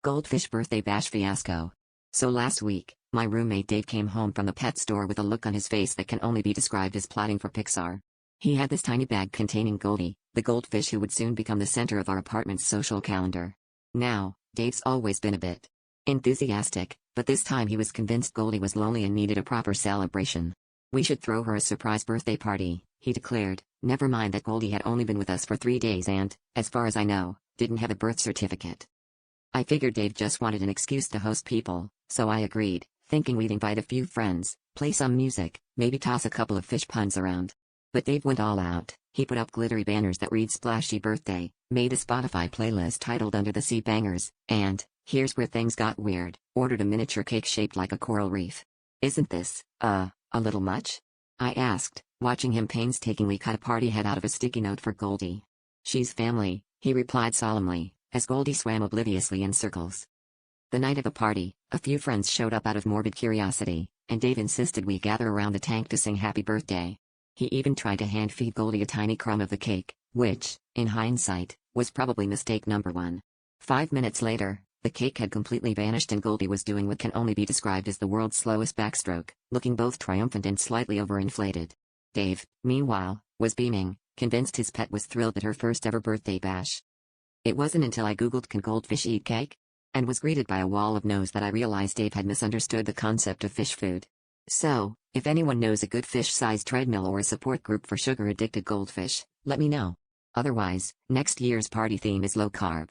Goldfish birthday bash fiasco. So last week, my roommate Dave came home from the pet store with a look on his face that can only be described as plotting for Pixar. He had this tiny bag containing Goldie, the goldfish who would soon become the center of our apartment's social calendar. Now, Dave's always been a bit enthusiastic, but this time he was convinced Goldie was lonely and needed a proper celebration. "We should throw her a surprise birthday party," he declared, never mind that Goldie had only been with us for 3 days and, as far as I know, didn't have a birth certificate. I figured Dave just wanted an excuse to host people, so I agreed, thinking we'd invite a few friends, play some music, maybe toss a couple of fish puns around. But Dave went all out. He put up glittery banners that read "Splashy Birthday," made a Spotify playlist titled Under the Sea Bangers, and, here's where things got weird, ordered a miniature cake shaped like a coral reef. "Isn't this, a little much?" I asked, watching him painstakingly cut a party head out of a sticky note for Goldie. "She's family," he replied solemnly, as Goldie swam obliviously in circles. The night of the party, a few friends showed up out of morbid curiosity, and Dave insisted we gather around the tank to sing happy birthday. He even tried to hand-feed Goldie a tiny crumb of the cake, which, in hindsight, was probably mistake number 1. 5 minutes later, the cake had completely vanished and Goldie was doing what can only be described as the world's slowest backstroke, looking both triumphant and slightly overinflated. Dave, meanwhile, was beaming, convinced his pet was thrilled at her first ever birthday bash. It wasn't until I googled "Can goldfish eat cake?" and was greeted by a wall of no's that I realized Dave had misunderstood the concept of fish food. So, if anyone knows a good fish-sized treadmill or a support group for sugar-addicted goldfish, let me know. Otherwise, next year's party theme is low-carb.